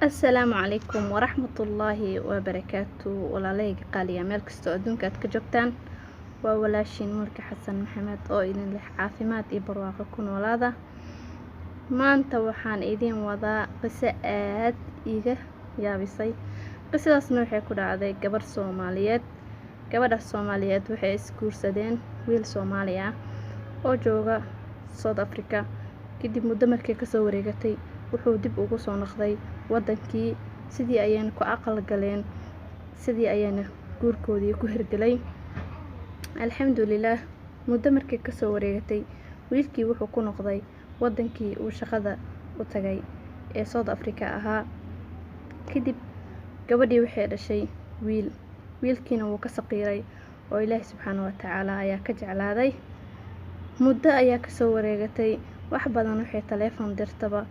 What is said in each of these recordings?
السلام عليكم ورحمة الله وبركاته walaalahayga qaaliya meel kasta oo adduunka aad ka joogtaan waa walaashiin Mulki Xasan Maxamed oo idin leh caafimaad iyo barwaaqo ku noolaada. Maanta waxaan idin wadaa qiso aad iga yaabisay. Qisadaasna waxay ku dhacday gabar Soomaaliyeed. Gabadha Soomaaliyeed waxay isguursadeen wiil Soomaali ah oo jooga South Africa. Kadib muddo markay ka soo wareegatay wuxuu dib ugu soo noqday wadankii, sidii ayayna ku aqal galeen, sidii ayayna guurkoodii ku hirgalay. Alxamdulillaah, muddo markay ka soo wareegatay wiilkii wuxuu ku noqday wadankii uu shaqada u tagay ee South Africa ahaa. Kadib gabadhii waxay dhashay wiilkiina wuu ka saqiiray oo Ilaahay subxaanahu wa tacaala ayaa ka jeclaaday. Muddo ayaa ka soo wareegatay, wax badan waxay taleefan dirtaba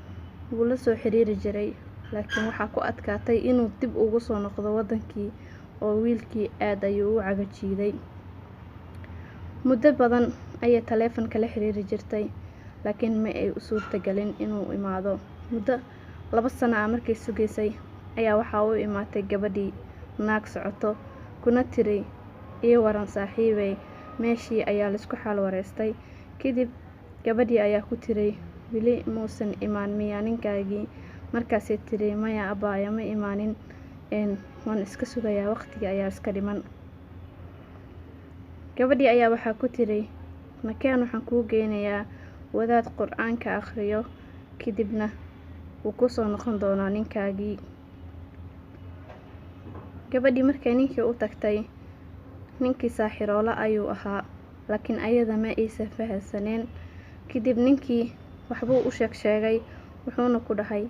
wuu la soo xiriiri jiray, laakiin waxaa ku adkaatay inuu dib ugu soo noqdo wadankii oo wiilkii aad ayuu u cagajiiday. Muddo badan ayay taleefan kala xiriiri jirtay, laakiin ma ay u suurtagelin inuu imaado. Muddo 2 sano ah markay sugaysay ayaa waxaa u imaatay gabadhii naag socoto kuna tiri iyo waran saaxiibay, meeshii ayaa la isku xal wareystay. Kadib gabadhii ayaa ku tiri wili muusan imaan miyaa ninkaagii? Markaasay tiri maya abbaaya ma imaanin, waan iska sugayaa, waqtiga ayaa iska dhiman. Gabadhii ayaa waxaa ku tiri nakeen waxaan kuu geynayaa wadaad quraanka akhriyo, kadibna wuu ku soo noqon doonaa ninkaagii. Gabadhii markay ninkii u tagtay, ninkii saaxiroola ayuu ahaa, laakiin ayada ma aysan fahansaneen. Kadib ninkii waxbuu u sheegay, wuxuuna ku dhahay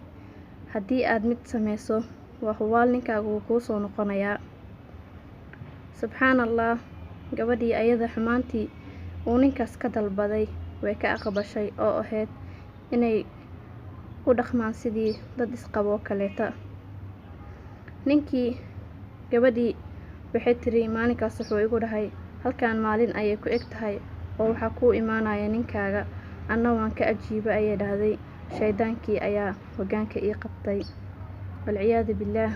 haddii aad mid sameyso waa hubaal ninkaagu wuu kuu soo noqonayaa. Subxaanallah, gabadhii ayada xumaantii uu ninkaas ka dalbaday way ka aqbashay oo ahayd inay u dhaqmaan sidii dad isqabo kaleeta. Ninkii gabadhii waxay tiri maalinkaas wuxuu igu dhahay halkaan maalin ayay ku eg tahay oo waxaa kuu imaanaya ninkaaga. Anna waan ka ajiiba ayay dhahday. Shaydaankii ayaa hoggaanka ii qabtay, walciyaadu billaah.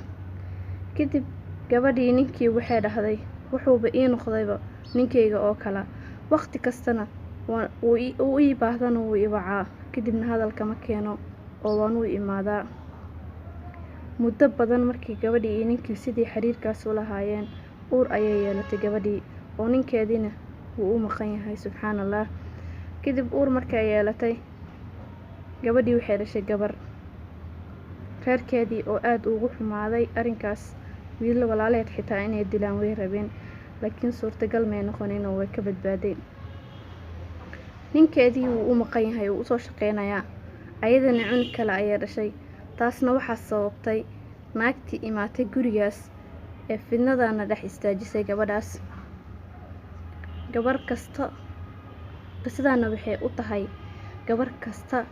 Kadib gabadhii ninkii waxay dhahday wuxuuba ii noqdayba ninkayga oo kala, waqti kastana uu ii baahdana wuu i wacaa, kadibna hadalka ma keeno oo waan u imaadaa. Muddo badan markii gabadhii iyo ninkii sidii xiriirkaas u lahaayeen, uur ayay yeelatay gabadhii oo ninkeediina wuu u maqan yahay. Subxaanallah. Kadib uur markay yeelatay, gabadhii waxay dhashay gabar. Reerkeedii oo aad ugu xumaaday arrinkaas, wiil walaaleed xitaa inay dilaan way rabeen, laakiin suurtagal may noqonin oo way ka badbaaday. Ninkeedii wuu u maqan yahay, wuu u soo shaqeynayaa, ayadana cunug kale ayay dhashay. Taasna waxaa sababtay naagtii imaatay gurigaas ee fidnadana dhex istaajisay gabadhaas. Gabar kasta qisadana waxay u tahay gabar kasta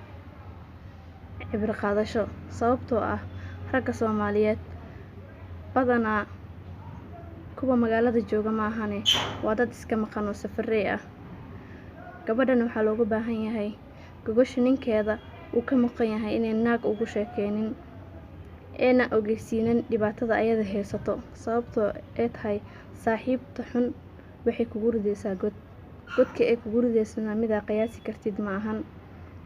cibro qaadasho, sababtoo ah ragga Soomaaliyeed badanaa kuwa magaalada jooga ma ahane waa dad iska maqan oo safarey ah. Gabadhan waxaa looga baahan yahay gogosha ninkeeda uu ka maqan yahay inay naag ugu sheekeynin, eena ogeysiinin dhibaatada ayada haysato, sababtoo ay tahay saaxiibta xun waxay kugu ridaysaa godka ay kugu ridaysana midaa qiyaasi kartid ma ahan.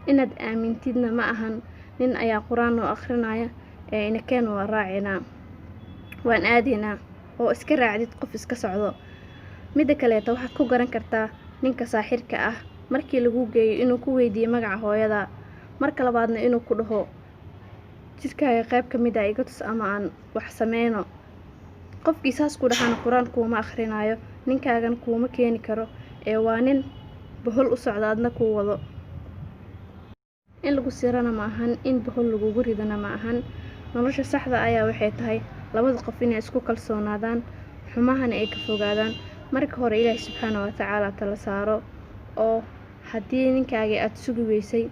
Inaad aamintidna ma ahan nin ayaa quraan oo akhrinaya ee inakeen waa raacinaa, waan aadaynaa oo iska raacdid qof iska socdo. Midda kaleeta waxaad ku garan kartaa ninka saaxirka ah markii lagu geeyo inuu ku weydiiyo magaca hooyada, marka labaadna inuu ku dhaho jidkaaga qayb ka mid ah iga tus ama aan wax sameyno. Qofkii saas ku dhahana quraan kuuma akhrinayo, ninkaagan kuuma keeni karo, ee waa nin bohol u socda adna kuu wado. In lagu sirana ma ahan, in bohol lagugu ridana ma ahan. Nolosha saxda ayaa waxay tahay labada qof inay isku kalsoonaadaan, xumahana ay ka fogaadaan. Marka hore Ilaahay subxaanahu wa tacaala tala saaro, oo haddii ninkaagii aad sugi weysay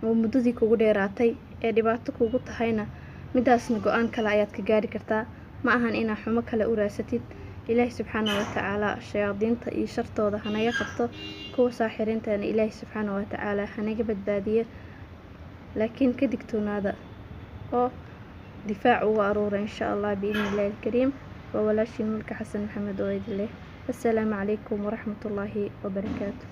oo muddadii kugu dheeraatay ee dhibaato kugu tahayna, midaasna go'aan kale ayaad ka gaari kartaa. Ma ahan inaad xumo kale u raasatid. Ilaahay subxaanahu wa tacaala shayaadiinta iyo shartooda hanaga qabto, kuwa saaxiriintana Ilaahay subxaanahu wa tacaala hanaga badbaadiyo. Laakiin ka digtoonaada oo difaac uga aruura insha allah biidni illaahi alkariim. waa walaashii Mulka Xasan Maxamed oo idin leh assalaamu calaykum waraxmatullaahi wabarakaatu.